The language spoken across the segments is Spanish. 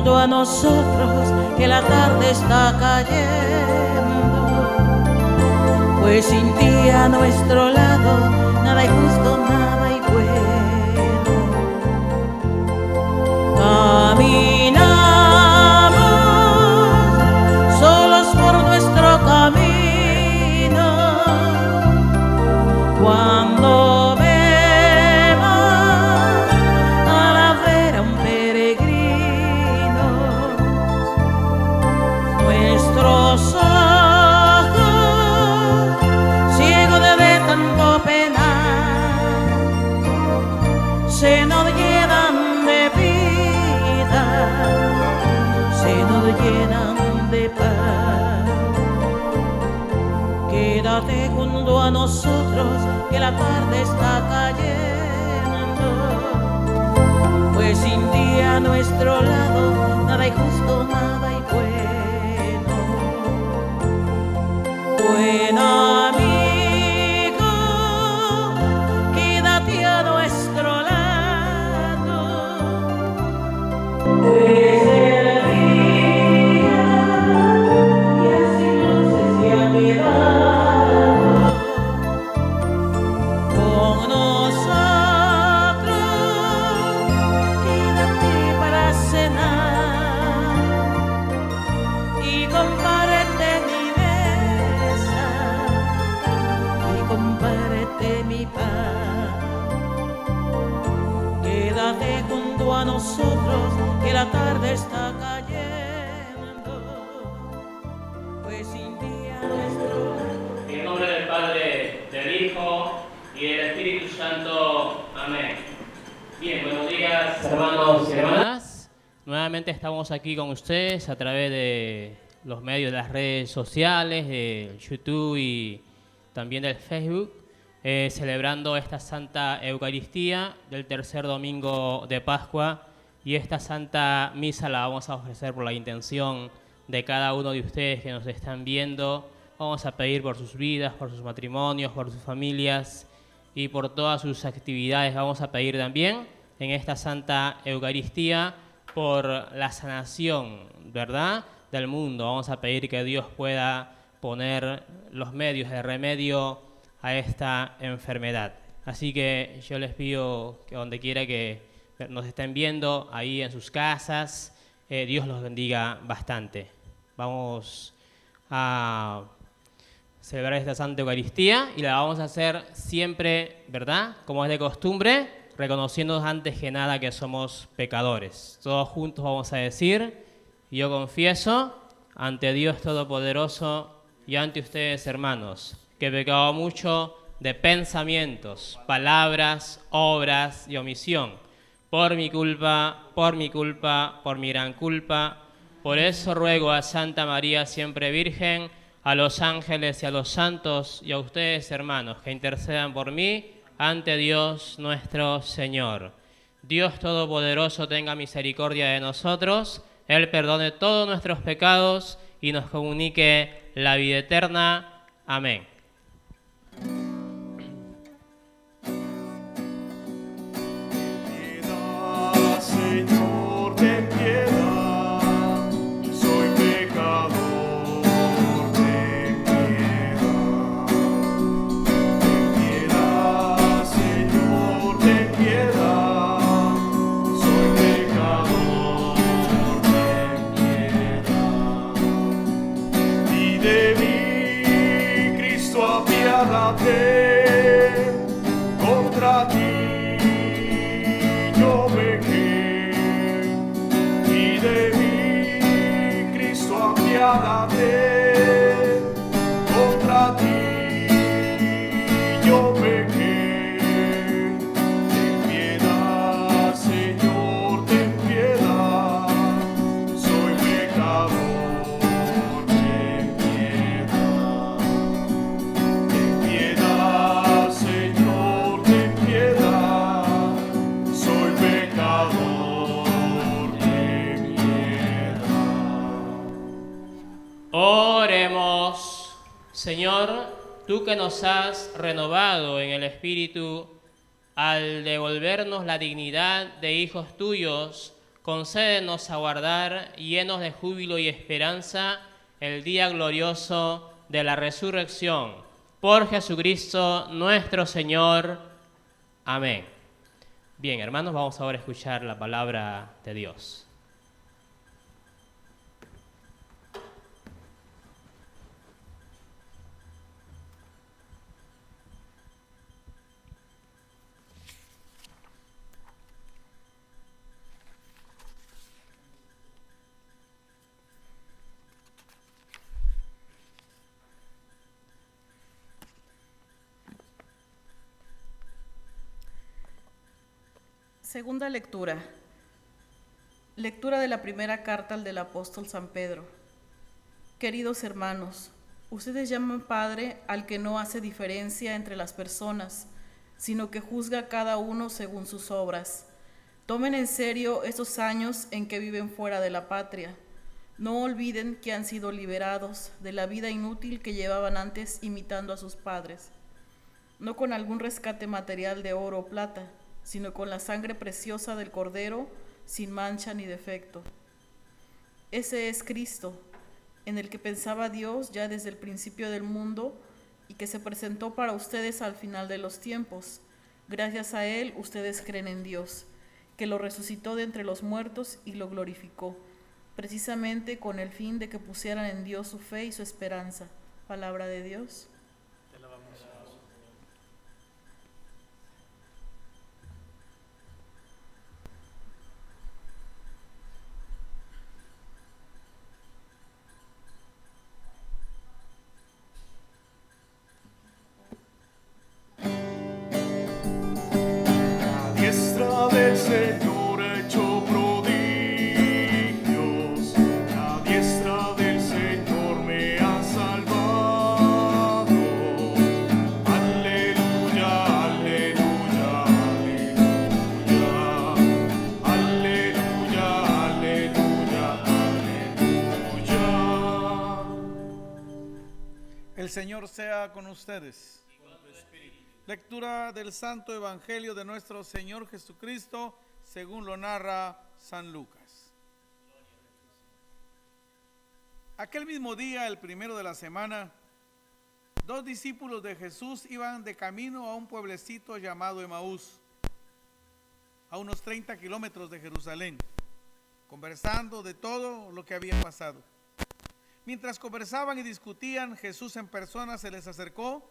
junto a nosotros, que la tarde está cayendo, pues sin ti a nuestro lado nada hay justo, nada hay bueno. Caminamos solos por nuestro camino, cuando vemos a la vera un peregrino, nuestros ojos ciegos de tanto penar se nos llenan de vida, se nos llenan de paz. Quédate junto a nosotros, que la tarde está cayendo, pues sin ti a nuestro lado nada hay justo, nada hay bueno. Buen amigo, quédate a nuestro lado, pues el día y así no se ha quedado con nosotros. Quédate para cenar y comparte mi mesa y comparte mi pan. Quédate junto a nosotros, que la tarde está cayendo, pues sin ti a nuestro lado. En nombre del Padre, del Hijo y del Espíritu Santo. Amén. Bien, buenos días, hermanos y hermanas. Nuevamente estamos aquí con ustedes a través de los medios de las redes sociales, de YouTube y también del Facebook, celebrando esta Santa Eucaristía del tercer domingo de Pascua. Y esta Santa Misa la vamos a ofrecer por la intención de cada uno de ustedes que nos están viendo. Vamos a pedir por sus vidas, por sus matrimonios, por sus familias y por todas sus actividades. Vamos a pedir también en esta Santa Eucaristía por la sanación, ¿verdad?, del mundo. Vamos a pedir que Dios pueda poner los medios de remedio a esta enfermedad. Así que yo les pido que donde quiera que nos estén viendo, ahí en sus casas, Dios los bendiga bastante. Vamos a celebrar esta Santa Eucaristía y la vamos a hacer siempre, ¿verdad?, como es de costumbre, reconociendo antes que nada que somos pecadores. Todos juntos vamos a decir: yo confieso ante Dios Todopoderoso y ante ustedes, hermanos, que he pecado mucho de pensamientos, palabras, obras y omisión. Por mi culpa, por mi gran culpa. Por eso ruego a Santa María siempre Virgen, a los ángeles y a los santos y a ustedes, hermanos, que intercedan por mí ante Dios nuestro Señor. Dios Todopoderoso tenga misericordia de nosotros, Él perdone todos nuestros pecados y nos comunique la vida eterna. Amén. Señor, ten piedad, soy pecador, ten piedad. Ten piedad, Señor, ten piedad, soy pecador, ten piedad. Y de mí, Cristo, apiádate, contra ti yo pequé. De mí, Cristo, apiádate, contra ti yo pequé. Ten piedad, Señor, ten piedad, soy pecador, ten piedad. Ten piedad, Señor, ten piedad, soy pecador. Oremos. Señor, tú que nos has renovado en el Espíritu al devolvernos la dignidad de hijos tuyos, concédenos aguardar, llenos de júbilo y esperanza, el día glorioso de la resurrección. Por Jesucristo nuestro Señor. Amén. Bien, hermanos, vamos ahora a escuchar la palabra de Dios. Segunda lectura. Lectura de la primera carta del apóstol San Pedro. Queridos hermanos, ustedes llaman Padre al que no hace diferencia entre las personas, sino que juzga a cada uno según sus obras. Tomen en serio esos años en que viven fuera de la patria. No olviden que han sido liberados de la vida inútil que llevaban antes imitando a sus padres, no con algún rescate material de oro o plata, sino con la sangre preciosa del Cordero, sin mancha ni defecto. Ese es Cristo, en el que pensaba Dios ya desde el principio del mundo y que se presentó para ustedes al final de los tiempos. Gracias a Él ustedes creen en Dios, que lo resucitó de entre los muertos y lo glorificó, precisamente con el fin de que pusieran en Dios su fe y su esperanza. Palabra de Dios. Diestra del Señor ha hecho prodigios, la diestra del Señor me ha salvado. Aleluya, aleluya, aleluya, aleluya, aleluya, aleluya. El Señor sea con ustedes. Lectura del Santo Evangelio de nuestro Señor Jesucristo, según lo narra San Lucas. Aquel mismo día, el primero de la semana, 2 discípulos de Jesús iban de camino a un pueblecito llamado Emaús, a unos 30 kilómetros de Jerusalén, conversando de todo lo que había pasado. Mientras conversaban y discutían, Jesús en persona se les acercó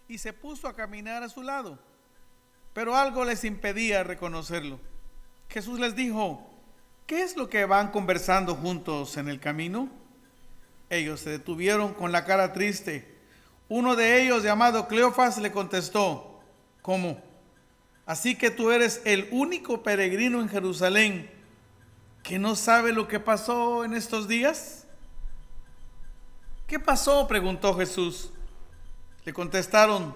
y se puso a caminar a su lado, pero algo les impedía reconocerlo. Jesús les dijo: ¿qué es lo que van conversando juntos en el camino? Ellos se detuvieron con la cara triste. Uno de ellos, llamado Cleofas, le contestó: ¿cómo? ¿Así que tú eres el único peregrino en Jerusalén que no sabe lo que pasó en estos días? ¿Qué pasó?, preguntó Jesús. Le contestaron: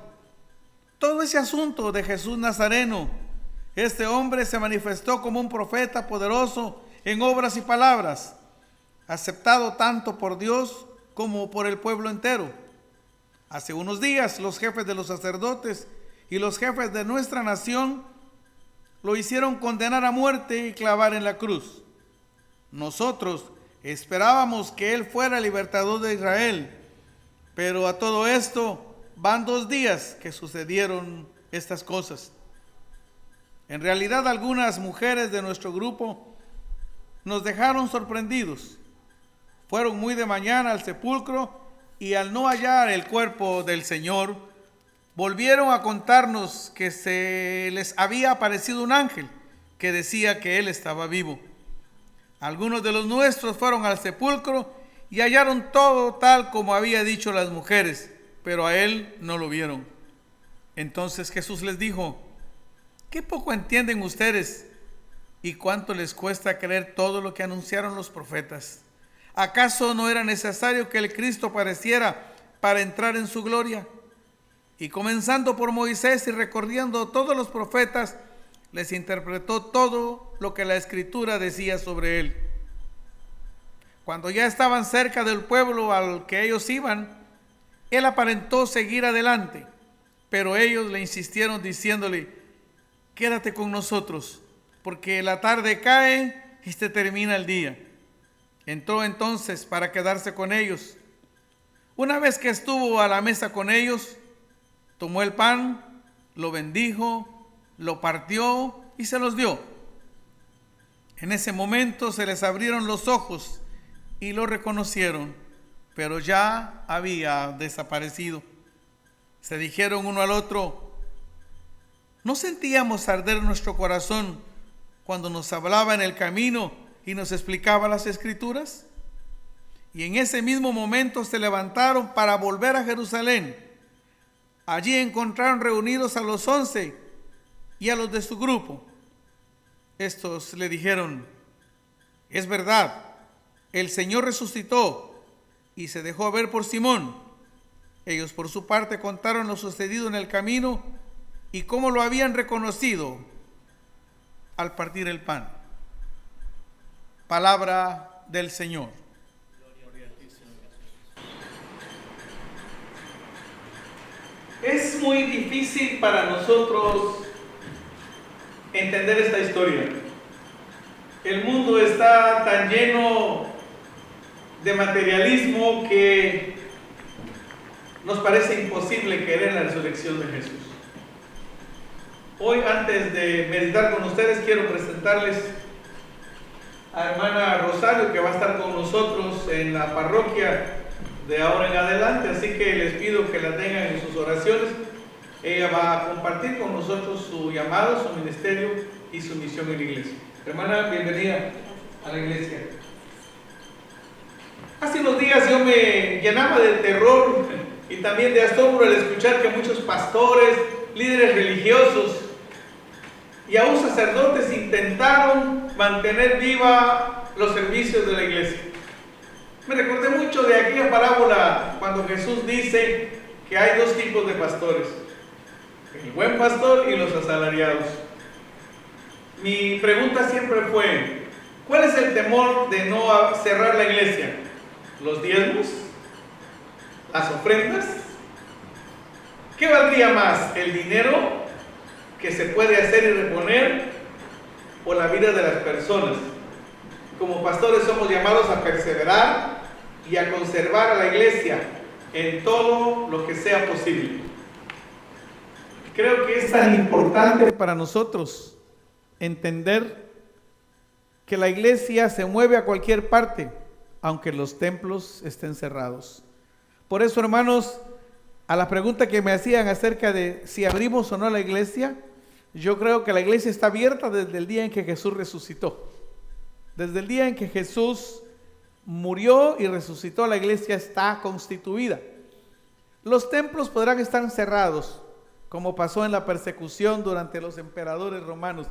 todo ese asunto de Jesús Nazareno. Este hombre se manifestó como un profeta poderoso en obras y palabras, aceptado tanto por Dios como por el pueblo entero. Hace unos días los jefes de los sacerdotes y los jefes de nuestra nación lo hicieron condenar a muerte y clavar en la cruz. Nosotros esperábamos que él fuera el libertador de Israel, pero a todo esto van 2 días que sucedieron estas cosas. En realidad, algunas mujeres de nuestro grupo nos dejaron sorprendidos. Fueron muy de mañana al sepulcro y al no hallar el cuerpo del Señor, volvieron a contarnos que se les había aparecido un ángel que decía que él estaba vivo. Algunos de los nuestros fueron al sepulcro y hallaron todo tal como había dicho las mujeres, pero a él no lo vieron. Entonces Jesús les dijo: ¿qué poco entienden ustedes y cuánto les cuesta creer todo lo que anunciaron los profetas? ¿Acaso no era necesario que el Cristo padeciera para entrar en su gloria? Y comenzando por Moisés y recorriendo todos los profetas, les interpretó todo lo que la Escritura decía sobre él. Cuando ya estaban cerca del pueblo al que ellos iban, él aparentó seguir adelante, pero ellos le insistieron diciéndole: quédate con nosotros, porque la tarde cae y se termina el día. Entró entonces para quedarse con ellos. Una vez que estuvo a la mesa con ellos, tomó el pan, lo bendijo, lo partió y se los dio. En ese momento se les abrieron los ojos y lo reconocieron, pero ya había desaparecido. Se dijeron uno al otro: ¿no sentíamos arder nuestro corazón cuando nos hablaba en el camino y nos explicaba las Escrituras? Y en ese mismo momento se levantaron para volver a Jerusalén. Allí encontraron reunidos a los 11 y a los de su grupo. Estos le dijeron: es verdad, el Señor resucitó y se dejó ver por Simón. Ellos por su parte contaron lo sucedido en el camino y cómo lo habían reconocido al partir el pan. Palabra del Señor. Es muy difícil para nosotros entender esta historia. El mundo está tan lleno de materialismo que nos parece imposible creer en la resurrección de Jesús. Hoy, antes de meditar con ustedes, quiero presentarles a hermana Rosario, que va a estar con nosotros en la parroquia de ahora en adelante, así que les pido que la tengan en sus oraciones. Ella va a compartir con nosotros su llamado, su ministerio y su misión en la iglesia. Hermana, bienvenida a la iglesia. Hace unos días yo me llenaba de terror y también de asombro al escuchar que muchos pastores, líderes religiosos y aún sacerdotes intentaron mantener viva los servicios de la iglesia. Me recordé mucho de aquella parábola cuando Jesús dice que hay dos tipos de pastores: el buen pastor y los asalariados. Mi pregunta siempre fue: ¿cuál es el temor de no cerrar la iglesia? ¿Los diezmos? ¿Las ofrendas? ¿Qué valdría más, el dinero que se puede hacer y reponer o la vida de las personas? Como pastores somos llamados a perseverar y a conservar a la iglesia en todo lo que sea posible. Creo que es tan importante para nosotros entender que la iglesia se mueve a cualquier parte, aunque los templos estén cerrados. Por eso, hermanos, a la pregunta que me hacían acerca de si abrimos o no la iglesia, yo creo que la iglesia está abierta desde el día en que Jesús resucitó. Desde el día en que Jesús murió y resucitó, la iglesia está constituida. Los templos podrán estar cerrados, como pasó en la persecución durante los emperadores romanos,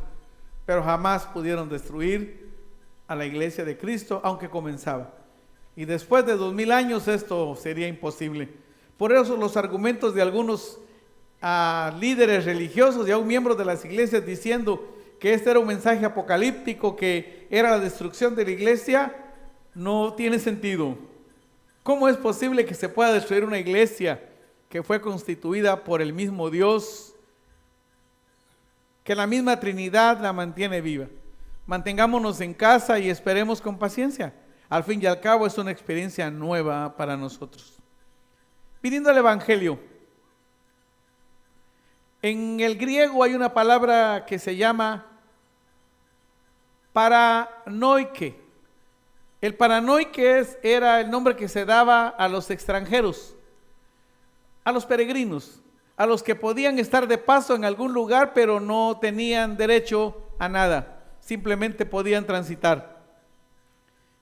pero jamás pudieron destruir a la iglesia de Cristo, aunque comenzaba. Y después de 2000 años esto sería imposible. Por eso los argumentos de algunos líderes religiosos y aún miembros de las iglesias diciendo que este era un mensaje apocalíptico, que era la destrucción de la iglesia, no tiene sentido. ¿Cómo es posible que se pueda destruir una iglesia que fue constituida por el mismo Dios, que la misma Trinidad la mantiene viva? Mantengámonos en casa y esperemos con paciencia. Al fin y al cabo es una experiencia nueva para nosotros. Viniendo al Evangelio, en el griego hay una palabra que se llama paranoike. El paranoike era el nombre que se daba a los extranjeros, a los peregrinos, a los que podían estar de paso en algún lugar pero no tenían derecho a nada, simplemente podían transitar.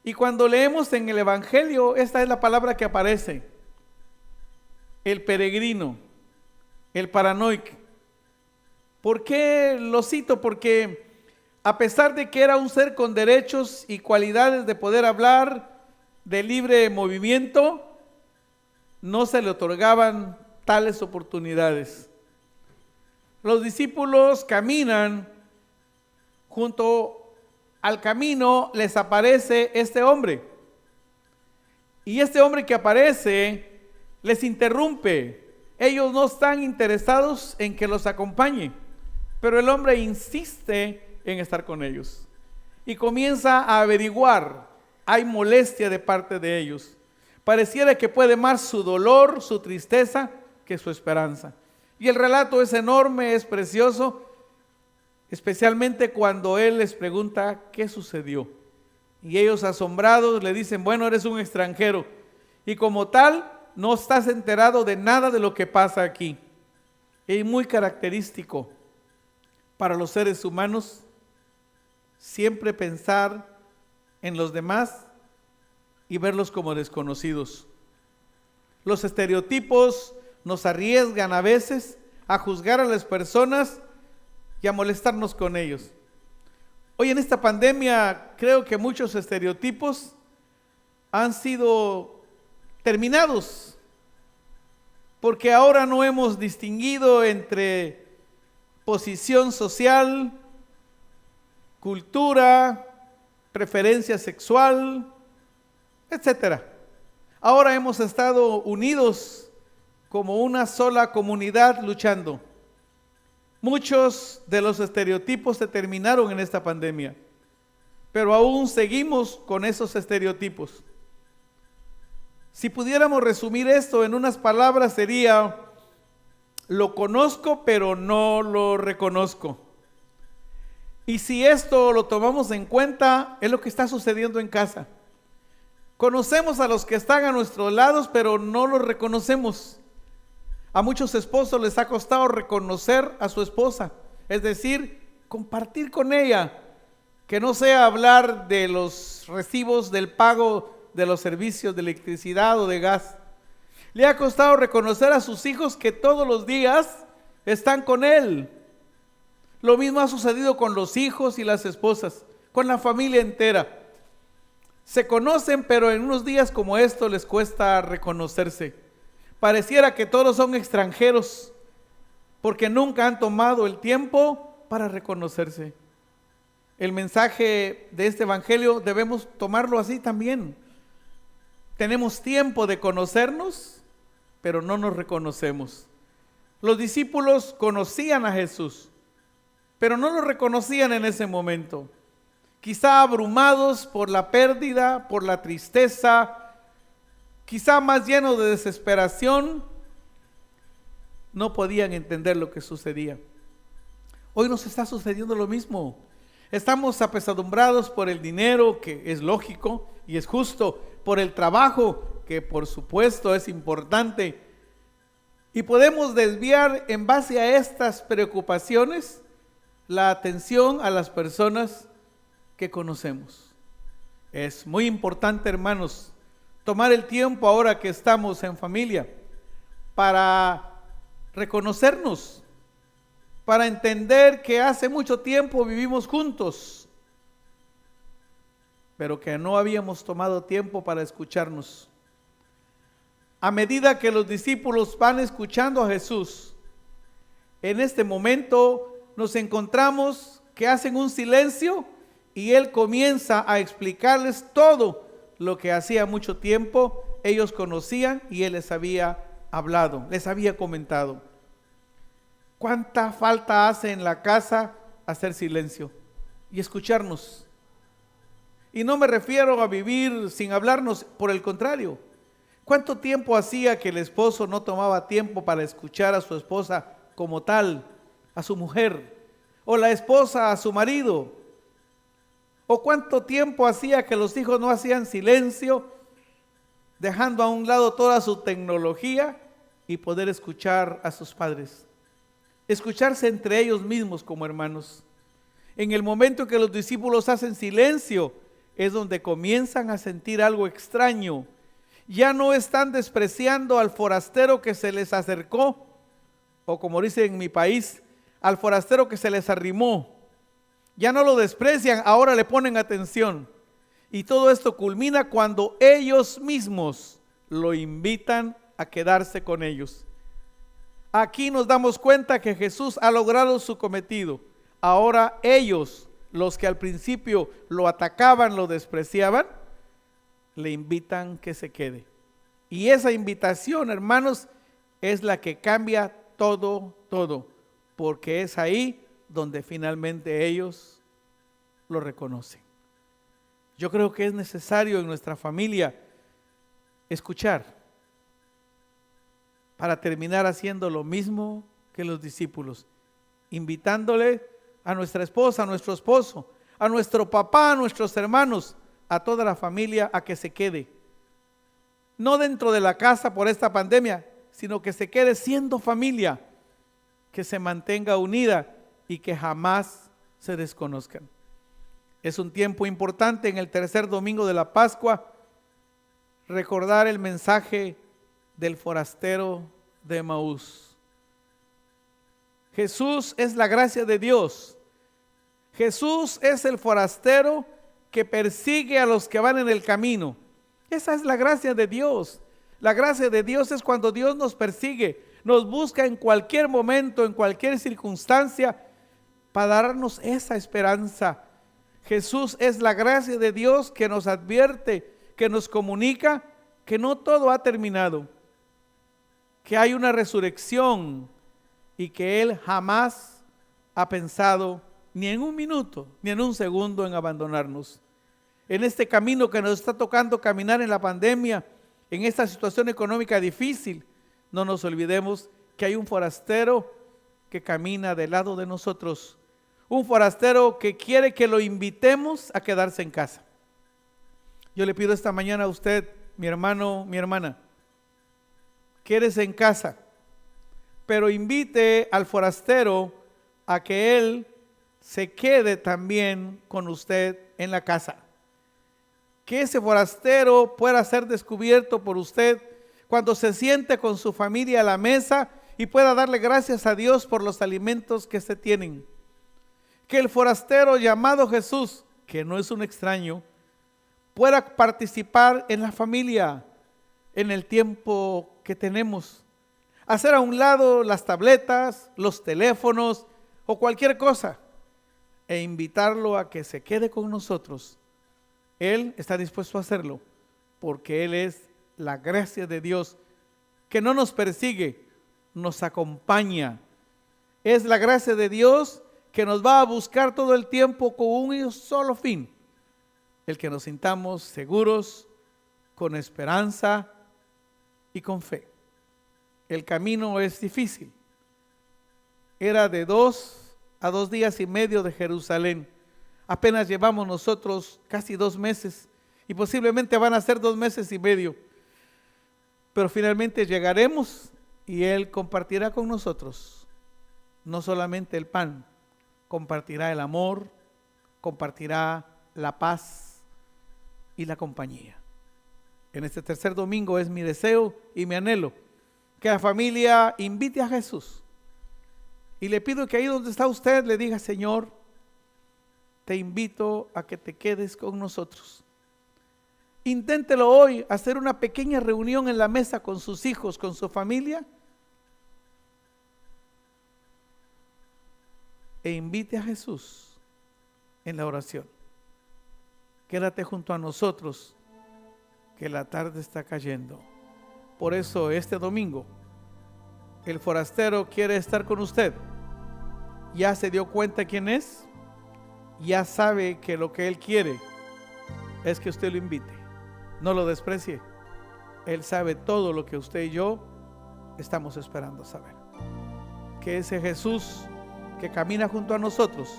Y cuando leemos en el Evangelio, esta es la palabra que aparece: el peregrino, el paranoike. ¿Por qué lo cito? Porque a pesar de que era un ser con derechos y cualidades de poder hablar, de libre movimiento, no se le otorgaban tales oportunidades. Los discípulos caminan, junto al camino les aparece este hombre. Y este hombre que aparece les interrumpe. Ellos no están interesados en que los acompañe, pero el hombre insiste en estar con ellos. y comienza a averiguar. Hay molestia de parte de ellos. Pareciera que puede más su dolor, su tristeza, que su esperanza. Y el relato es enorme, es precioso, especialmente cuando él les pregunta qué sucedió. Y ellos asombrados le dicen, bueno, eres un extranjero y como tal no estás enterado de nada de lo que pasa aquí. Es muy característico para los seres humanos siempre pensar en los demás y verlos como desconocidos. Los estereotipos nos arriesgan a veces a juzgar a las personas y a molestarnos con ellos. Hoy en esta pandemia creo que muchos estereotipos han sido terminados, porque ahora no hemos distinguido entre posición social, cultura, preferencia sexual, etcétera. Ahora hemos estado unidos como una sola comunidad luchando. Muchos de los estereotipos se terminaron en esta pandemia, pero aún seguimos con esos estereotipos. Si pudiéramos resumir esto en unas palabras sería, lo conozco pero no lo reconozco. Y si esto lo tomamos en cuenta, es lo que está sucediendo en casa. Conocemos a los que están a nuestros lados, pero no los reconocemos. A muchos esposos les ha costado reconocer a su esposa, es decir, compartir con ella, que no sea hablar de los recibos del pago de los servicios de electricidad o de gas. Le ha costado reconocer a sus hijos que todos los días están con él. Lo mismo ha sucedido con los hijos y las esposas, con la familia entera. Se conocen, pero en unos días como estos les cuesta reconocerse. Pareciera que todos son extranjeros, porque nunca han tomado el tiempo para reconocerse. El mensaje de este evangelio debemos tomarlo así también. Tenemos tiempo de conocernos, pero no nos reconocemos. Los discípulos conocían a Jesús, pero no lo reconocían en ese momento. Quizá abrumados por la pérdida, por la tristeza, quizá más llenos de desesperación, no podían entender lo que sucedía. Hoy nos está sucediendo lo mismo. Estamos apesadumbrados por el dinero, que es lógico y es justo, por el trabajo, que por supuesto es importante, y podemos desviar en base a estas preocupaciones la atención a las personas que conocemos. Es muy importante, hermanos, tomar el tiempo ahora que estamos en familia para reconocernos, para entender que hace mucho tiempo vivimos juntos, pero que no habíamos tomado tiempo para escucharnos. A medida que los discípulos van escuchando a Jesús, en este momento nos encontramos que hacen un silencio y Él comienza a explicarles todo lo que hacía mucho tiempo ellos conocían y Él les había hablado, les había comentado. ¿Cuánta falta hace en la casa hacer silencio y escucharnos? Y no me refiero a vivir sin hablarnos, por el contrario. ¿Cuánto tiempo hacía que el esposo no tomaba tiempo para escuchar a su esposa como tal, a su mujer, o la esposa a su marido? ¿O cuánto tiempo hacía que los hijos no hacían silencio, dejando a un lado toda su tecnología y poder escuchar a sus padres? Escucharse entre ellos mismos como hermanos. En el momento que los discípulos hacen silencio, es donde comienzan a sentir algo extraño. Ya no están despreciando al forastero que se les acercó, o como dicen en mi país, al forastero que se les arrimó. Ya no lo desprecian, ahora le ponen atención. Y todo esto culmina cuando ellos mismos lo invitan a quedarse con ellos. Aquí nos damos cuenta que Jesús ha logrado su cometido. Ahora ellos, los que al principio lo atacaban, lo despreciaban, le invitan que se quede. Y esa invitación, hermanos, es la que cambia todo, porque es ahí donde finalmente ellos lo reconocen. Yo creo que es necesario en nuestra familia escuchar para terminar haciendo lo mismo que los discípulos, invitándole a nuestra esposa, a nuestro esposo, a nuestro papá, a nuestros hermanos, a toda la familia a que se quede. No dentro de la casa por esta pandemia, sino que se quede siendo familia, que se mantenga unida y que jamás se desconozcan. Es un tiempo importante en el tercer domingo de la Pascua recordar el mensaje del forastero de Emaús. Jesús es la gracia de Dios. Jesús es el forastero que persigue a los que van en el camino. Esa es la gracia de Dios. La gracia de Dios es cuando Dios nos persigue, nos busca en cualquier momento, en cualquier circunstancia, para darnos esa esperanza. Jesús es la gracia de Dios que nos advierte, que nos comunica que no todo ha terminado, que hay una resurrección y que Él jamás ha pensado ni en un minuto, ni en un segundo en abandonarnos. En este camino que nos está tocando caminar en la pandemia, en esta situación económica difícil, no nos olvidemos que hay un forastero que camina del lado de nosotros. Un forastero que quiere que lo invitemos a quedarse en casa. Yo le pido esta mañana a usted, mi hermano, mi hermana, quédese en casa, pero invite al forastero a que él se quede también con usted en la casa. Que ese forastero pueda ser descubierto por usted cuando se siente con su familia a la mesa y pueda darle gracias a Dios por los alimentos que se tienen. Que el forastero llamado Jesús, que no es un extraño, pueda participar en la familia en el tiempo que tenemos. Hacer a un lado las tabletas, los teléfonos o cualquier cosa e invitarlo a que se quede con nosotros. Él está dispuesto a hacerlo porque Él es la gracia de Dios que no nos persigue, nos acompaña. Es la gracia de Dios que nos va a buscar todo el tiempo con un solo fin, el que nos sintamos seguros, con esperanza y con fe. El camino es difícil. Era de 2 a 2 días y medio de Jerusalén. Apenas llevamos nosotros casi 2 meses y posiblemente van a ser 2 meses y medio. Pero finalmente llegaremos y Él compartirá con nosotros no solamente el pan, compartirá el amor, compartirá la paz y la compañía. En este tercer domingo es mi deseo y mi anhelo que la familia invite a Jesús. Y le pido que ahí donde está usted le diga: Señor, te invito a que te quedes con nosotros. Inténtelo hoy, hacer una pequeña reunión en la mesa con sus hijos, con su familia, e invite a Jesús en la oración. Quédate junto a nosotros, que la tarde está cayendo. Por eso este domingo el forastero quiere estar con usted. Ya se dio cuenta quién es, ya sabe que lo que él quiere es que usted lo invite. No lo desprecie. Él sabe todo lo que usted y yo estamos esperando saber. Que ese Jesús que camina junto a nosotros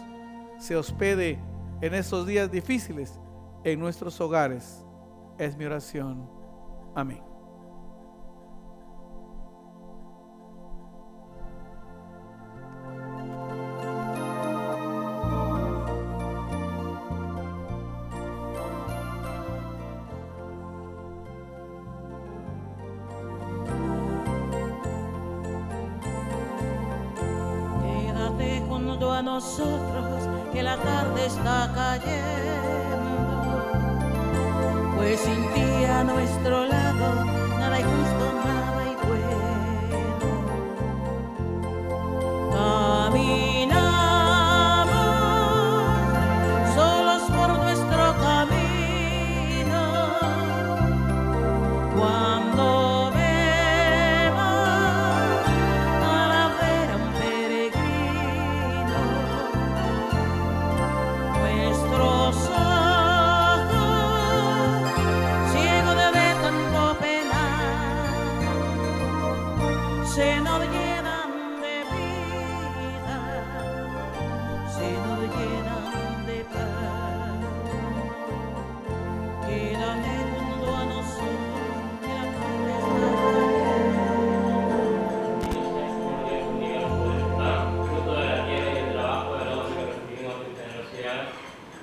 se hospede en estos días difíciles en nuestros hogares. Es mi oración. Amén. Quédate junto a nosotros, que la tarde está cayendo, pues sin ti a nuestro lado nada hay justo, nada hay bueno. Caminamos solos por nuestro camino, cuando vemos a la vera un peregrino, nuestros ojos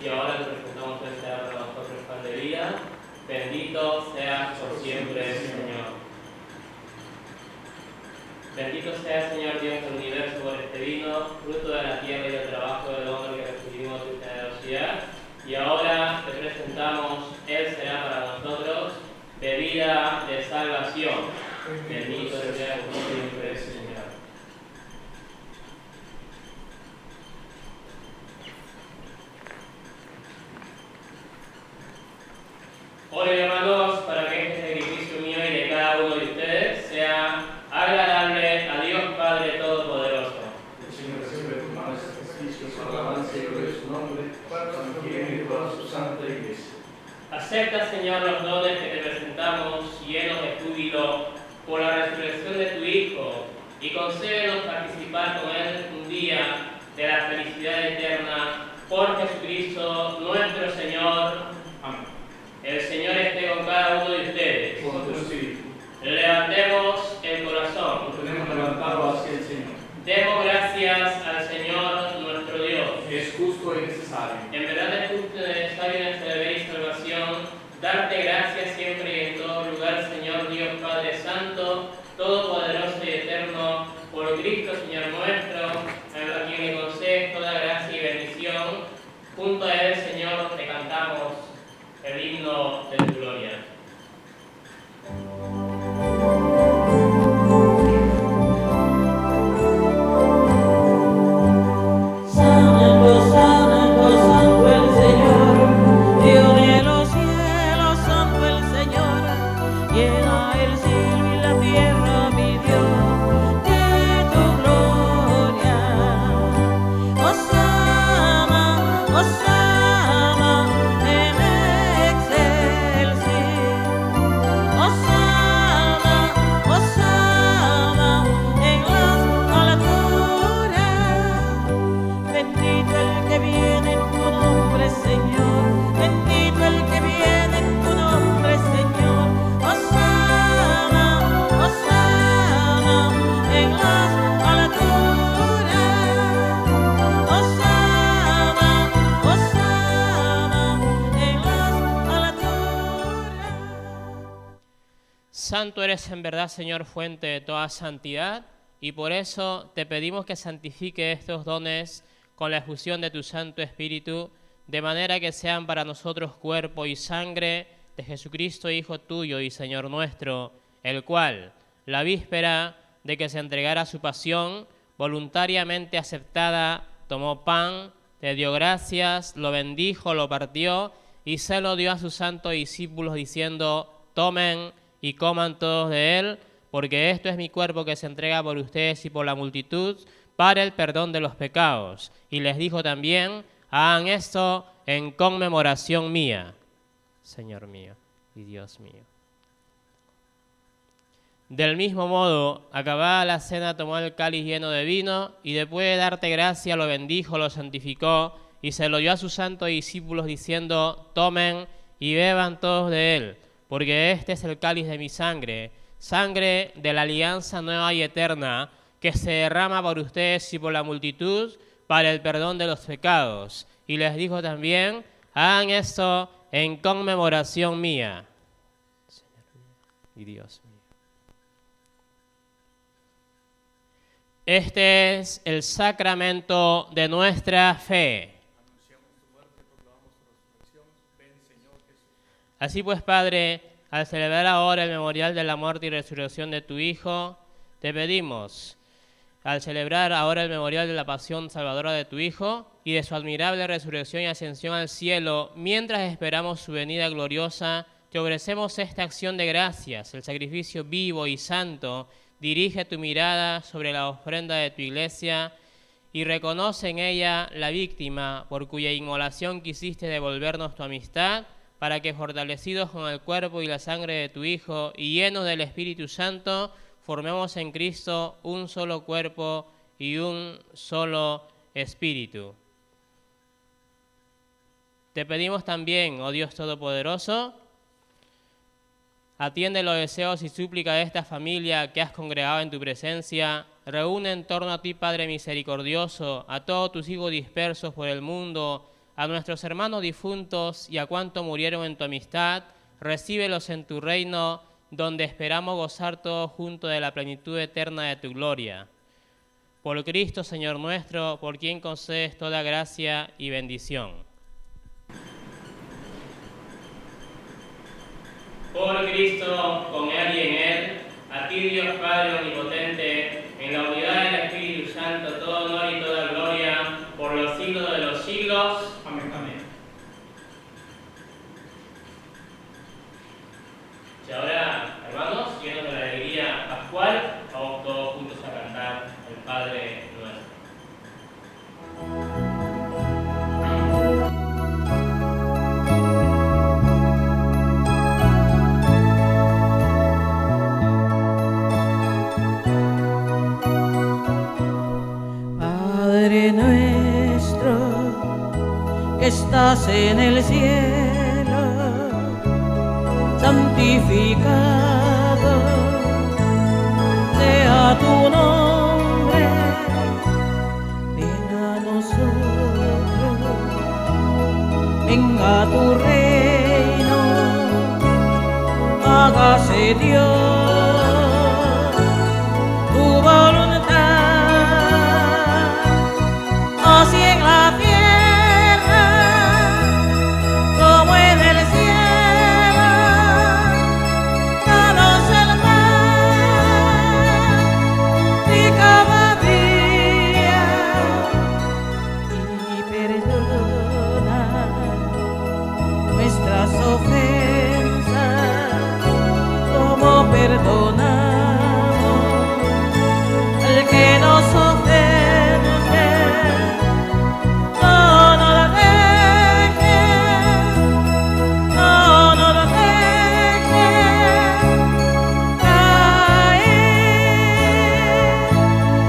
y ahora te presentamos este para nosotros pan de vida. Bendito seas por siempre, Señor. Bendito sea, Señor Dios del universo, por este vino, fruto de la tierra y del trabajo del hombre que recibimos tu generosidad. Y ahora te presentamos, Él será para nosotros bebida de salvación. Bendito sea por siempre, Señor. Oren, hermanos, para que este sacrificio mío y de cada uno de ustedes sea agradable a Dios Padre Todopoderoso. El Señor recibe de tus manos este sacrificio, su alabanza y gloria de su nombre, para su bien y toda su santa iglesia. Acepta, Señor, los dones que te presentamos, llenos de júbilo por la resurrección de tu Hijo, y concédenos participar con Él un día de la felicidad eterna por Jesucristo nuestro Señor. Amén. El Señor esté con cada uno de ustedes. Con tu espíritu. Levantemos el corazón. Lo tenemos levantado hacia el Señor. Demos gracias al Señor nuestro Dios. Es justo y necesario. En verdad es justo y necesario en este deber y salvación darte gracias siempre y en todo lugar, Señor Dios Padre Santo, Todopoderoso y Eterno, por Cristo Señor nuestro, a quien le concedes toda gracia y bendición. Junto a Él, Señor, te cantamos el himno de tu gloria. Santo, santo, santo el Señor, Dios de los cielos, santo el Señor, llena el cielo y la tierra, mi Dios, de tu gloria. Hosana, hosana, en excelsis. Hosana, hosana, en las alturas. Bendito el que viene en tu nombre, Señor. Bendito el que viene en tu nombre, Señor. Hosana, hosana, en las alturas. Hosana, hosana, en las alturas. Santo eres en verdad, Señor, fuente de toda santidad, y por eso te pedimos que santifique estos dones con la efusión de tu Santo Espíritu, de manera que sean para nosotros cuerpo y sangre de Jesucristo, Hijo tuyo y Señor nuestro, el cual, la víspera de que se entregara a su pasión, voluntariamente aceptada, tomó pan, te dio gracias, lo bendijo, lo partió y se lo dio a sus santos discípulos diciendo: tomen y coman todos de él, porque esto es mi cuerpo que se entrega por ustedes y por la multitud para el perdón de los pecados. Y les dijo también: hagan esto en conmemoración mía. Señor mío y Dios mío. Del mismo modo, acabada la cena, tomó el cáliz lleno de vino y después de darte gracia lo bendijo, lo santificó y se lo dio a sus santos discípulos diciendo: tomen y beban todos de él, porque este es el cáliz de mi sangre, sangre de la alianza nueva y eterna, que se derrama por ustedes y por la multitud para el perdón de los pecados. Y les dijo también: hagan esto en conmemoración mía. Señor mío y Dios mío. Este es el sacramento de nuestra fe. Así pues, Padre, al celebrar ahora el memorial de la muerte y resurrección de tu Hijo, te pedimos, al celebrar ahora el memorial de la pasión salvadora de tu Hijo y de su admirable resurrección y ascensión al cielo, mientras esperamos su venida gloriosa, te ofrecemos esta acción de gracias, el sacrificio vivo y santo. Dirige tu mirada sobre la ofrenda de tu iglesia y reconoce en ella la víctima por cuya inmolación quisiste devolvernos tu amistad, para que, fortalecidos con el cuerpo y la sangre de tu Hijo y llenos del Espíritu Santo, formemos en Cristo un solo cuerpo y un solo espíritu. Te pedimos también, oh Dios Todopoderoso, atiende los deseos y súplicas de esta familia que has congregado en tu presencia. Reúne en torno a ti, Padre misericordioso, a todos tus hijos dispersos por el mundo, A nuestros hermanos difuntos y a cuantos murieron en tu amistad, recíbelos en tu reino, donde esperamos gozar todos juntos de la plenitud eterna de tu gloria. Por Cristo, Señor nuestro, por quien concedes toda gracia y bendición. Por Cristo, con Él y en Él, a ti Dios Padre Omnipotente, en la unidad del Espíritu Santo, todo honor y toda gloria, por los siglos de los siglos. Amén. Amén. Y ahora, hermanos, llenos de la alegría pascual, vamos todos juntos a cantar el Padre Nuestro. Padre nuestro, que estás en el cielo, santificado sea tu nombre, venga a nosotros, venga tu reino, hágase Dios tu voluntad, así en la tierra como en el cielo. Danos el pan de cada día y perdona nuestras ofensas como perdonamos al que nos ofende. No nos dejes, no nos dejes caer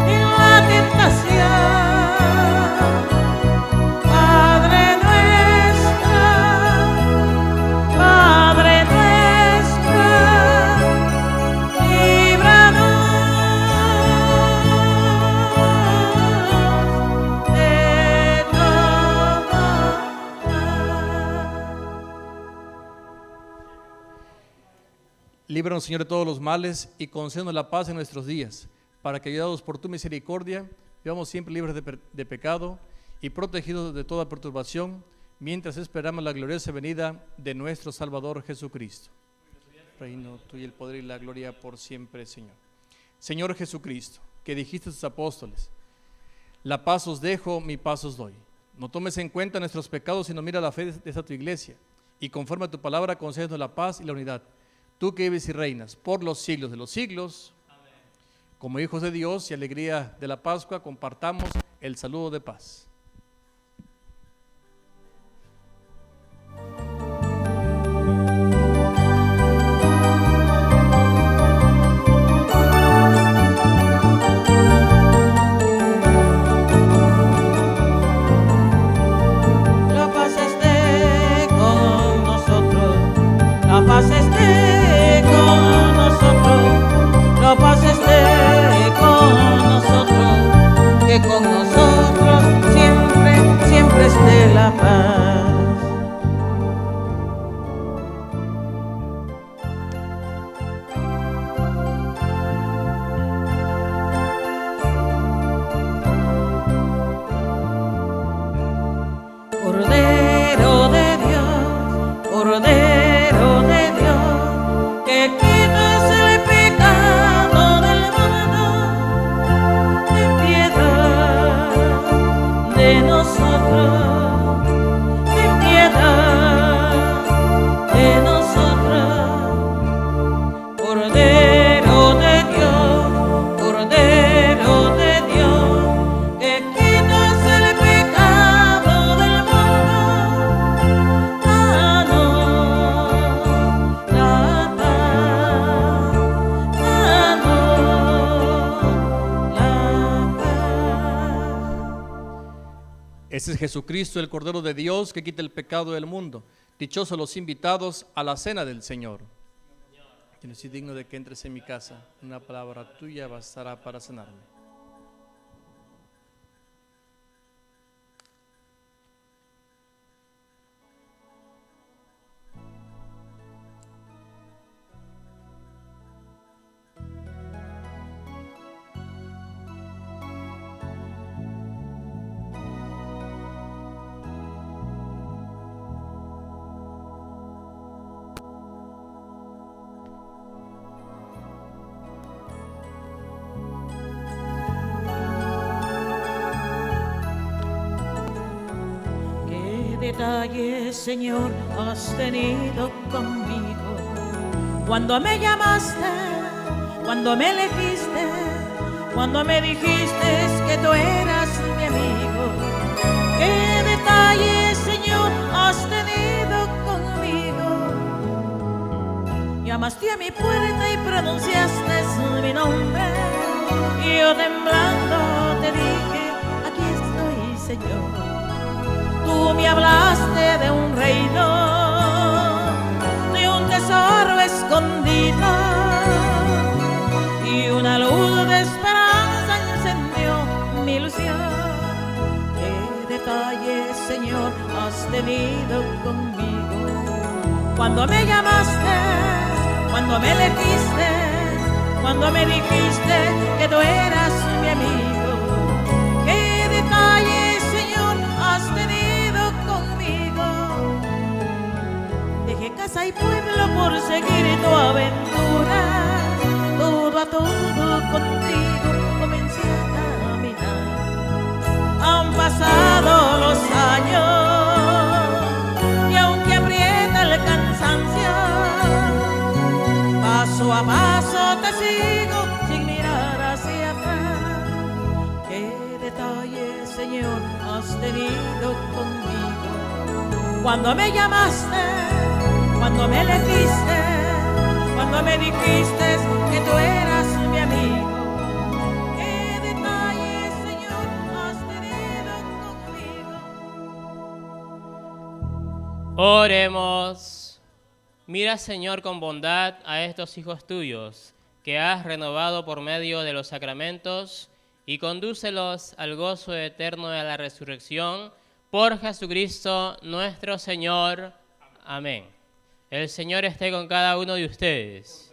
en la tentación. Padre nuestro, líbranos de todo mal. Líbranos, Señor, de todos los males y concédenos la paz en nuestros días, para que, ayudados por tu misericordia, vivamos siempre libres de pecado y protegidos de toda perturbación, mientras esperamos la gloriosa venida de nuestro Salvador Jesucristo. Reino tuyo el poder y la gloria por siempre, Señor. Señor Jesucristo, que dijiste a tus apóstoles: la paz os dejo, mi paz os doy. No tomes en cuenta nuestros pecados, sino mira la fe de esta tu iglesia, y conforme a tu palabra concédenos la paz y la unidad. Tú que vives y reinas por los siglos de los siglos. Amén. Como hijos de Dios y alegría de la Pascua, compartamos el saludo de paz. La paz esté con nosotros, la paz esté con nosotros, la paz esté con nosotros, que con nosotros siempre, siempre esté la paz. Cordero de Dios, que quitas el pecado del mundo, ten piedad de nosotros, ten piedad de nosotros. Cordero de Dios, que quitas el pecado del mundo, danos la paz, danos la paz. Ese es Jesucristo, el Cordero de Dios, que quita el pecado del mundo. Dichosos los invitados a la cena del Señor. Yo no soy digno de que entres en mi casa. Una palabra tuya bastará para sanarme. detalles, Señor, has tenido conmigo. Cuando me llamaste, cuando me elegiste, cuando me dijiste que tú eras mi amigo. Qué detalles, Señor, has tenido conmigo. Llamaste a mi puerta y pronunciaste mi nombre, y yo temblando te dije, aquí estoy, Señor. Tú me hablaste de un reino, de un tesoro escondido, y una luz de esperanza encendió mi ilusión. Qué detalles, Señor, has tenido conmigo. Cuando me llamaste, cuando me elegiste, cuando me dijiste que tú eras mi amigo. Qué detalles, Señor, has tenido conmigo. Dejé casa y pueblo por seguir tu aventura. Todo a todo contigo comencé a caminar. Han pasado los años y aunque aprieta el cansancio, paso a paso te sigo sin mirar hacia atrás. Qué detalles, Señor, has tenido conmigo. Cuando me llamaste, cuando me elegiste, cuando me dijiste que tú eras mi amigo. Qué detalles, Señor, has tenido conmigo. Oremos. Mira, Señor, con bondad a estos hijos tuyos, que has renovado por medio de los sacramentos, y condúcelos al gozo eterno de la resurrección, por Jesucristo nuestro Señor. Amén. El Señor esté con cada uno de ustedes.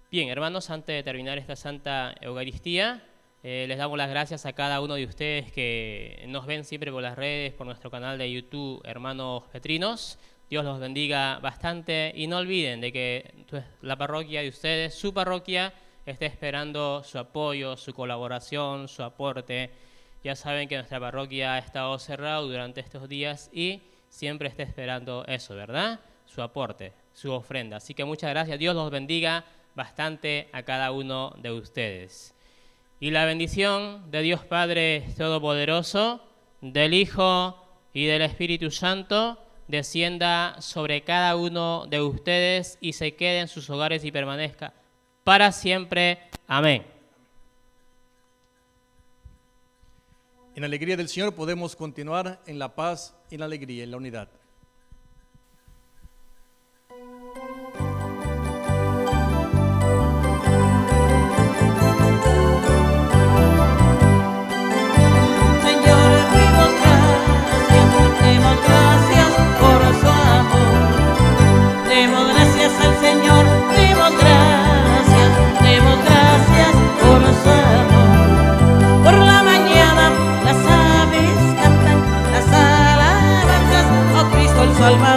Bien, hermanos, antes de terminar esta Santa Eucaristía, les damos las gracias a cada uno de ustedes que nos ven siempre por las redes, por nuestro canal de YouTube, Hermanos Petrinos. Dios los bendiga bastante y no olviden de que la parroquia de ustedes, su parroquia, está esperando su apoyo, su colaboración, su aporte. Ya saben que nuestra parroquia ha estado cerrada durante estos días y siempre está esperando eso, ¿verdad? Su aporte, su ofrenda. Así que muchas gracias. Dios los bendiga bastante a cada uno de ustedes. Y la bendición de Dios Padre Todopoderoso, del Hijo y del Espíritu Santo descienda sobre cada uno de ustedes y se quede en sus hogares y permanezca para siempre. Amén. En la alegría del Señor podemos continuar en la paz y en la alegría, en la unidad. Alma